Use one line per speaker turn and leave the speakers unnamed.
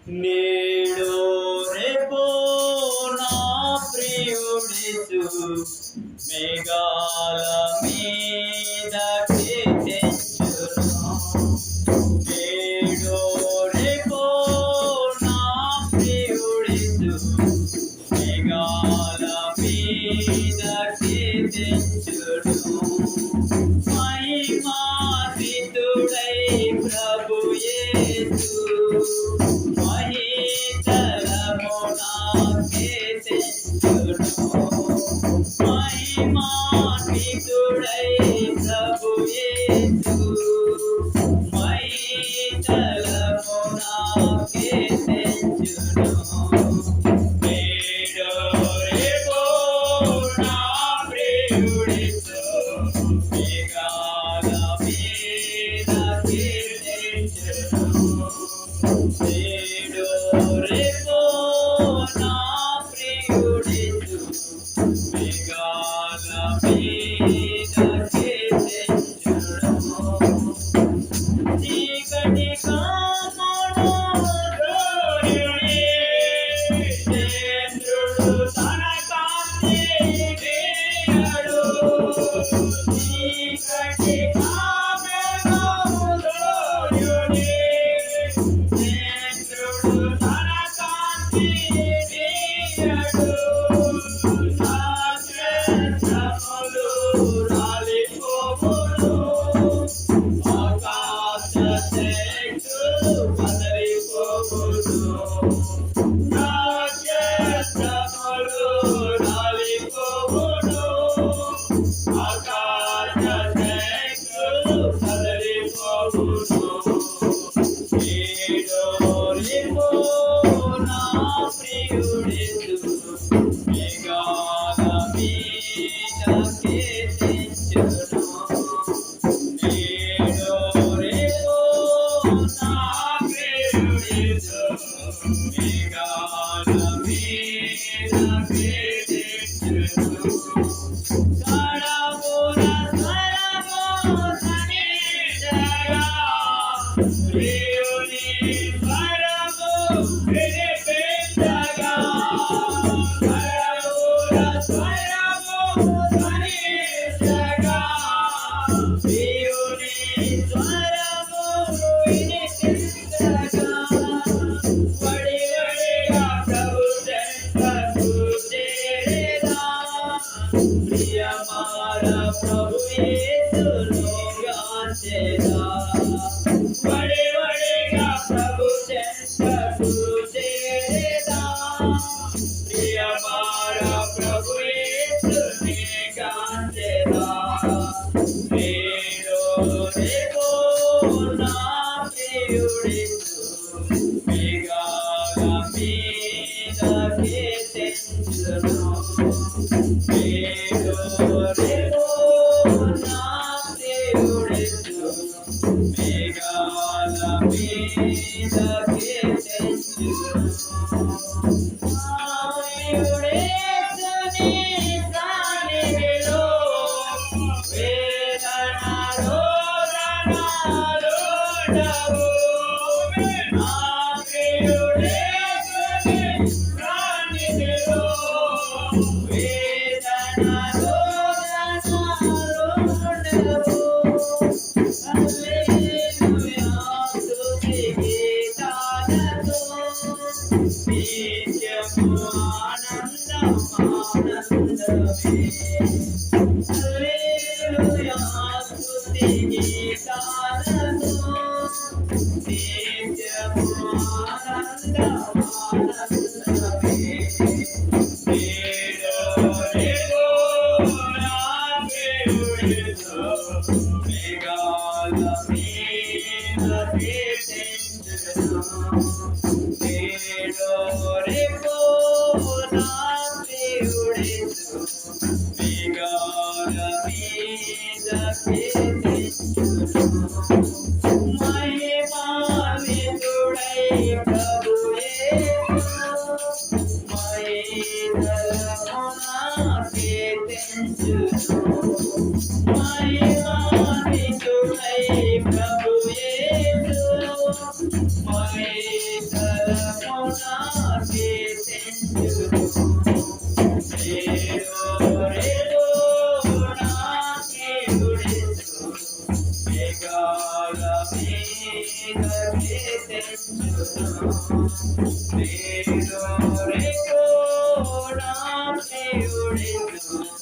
నేడు రేపు నా ప్రియుడేసు మేఘాల మీదకి తెచ్చును. నేడు రేపు నా ప్రియుడేసు మేఘాల మీదకి తెచ్చును. మహిమాన్వితుడై ప్రభు యేసు మహీతలము నాకే తెచ్చును. మహిమాన్వితుడై ప్రభు యేసు మహీతలము నాకే తెచ్చును. నేడు రేపు నా ప్రియుడేసు మేఘాల మీదకి తెచ్చును. నేడు రేపు నా ప్రియుడేసు మేఘాల మీదకి తెచ్చును. చీకటి కామను సూర్యుడే చంద్రుడు తన కాంతి వేయడు. చీకటి కామను సూర్యుడే చంద్రుడు తన కాంతి వేయడు. నక్షత్రములు రాలిపోవును. ఆకాశ శక్తులు కదలిపోవును. నక్షత్రములు రాలిపోవును. ఆకాశ శక్తులు కదలిపోవును. నేడు రేపు నా ప్రియుడేసు మేఘాల మీదకి తెచ్చును. నేడు రేపు నా ప్రియుడేసు మేఘాల మీదకి తెచ్చును. కడమున స్వరము ధ్వనించగా ప్రియుని స్వరము వినిపించగా. కడమున స్వరము ధ్వనించగా ప్రియుని స్వరము వినిపించగా. వడివడిగా ప్రభు చెంతకు చేరేదా. ప్రియమార ప్రభు యేసును గాంచెదా. వడివడిగా ప్రభు చెంతకు చేరేదా. ప్రియమార ప్రభు యేసుని గాంచెదా. నేడు రేపు నా ప్రియుడేసు మేఘాల మీదకి తెచ్చును. నేడు రేపు నా ప్రియుడేసు మేఘాల మీదకి తెచ్చును. ప్రియుడేసుని సన్నిధిలో వేదన రోదనలుండవు. నా ప్రియుడేసుని సన్నిధిలో వేదన రోదనలుండవు. హల్లెలూయా స్తుతి గీతాలతో నిత్యము ఆనందం ఆనందమే. హల్లెలూయా స్తుతి గీతాలతో నిత్యము ఆనందం ఆనందమే. నేడు రేపు నా ప్రియుడేసు మేఘాల మీదకి తెచ్చును. నేడు రేపు నా ప్రియుడేసు మేఘాల మీదకి తెచ్చును. మహిమాన్వితుడై ప్రభు యేసు మహీతలము నాకే తెచ్చును. మహిమాన్వితుడై ప్రభు యేసు మహీతలము నేను రేపు నా ప్రియుడెను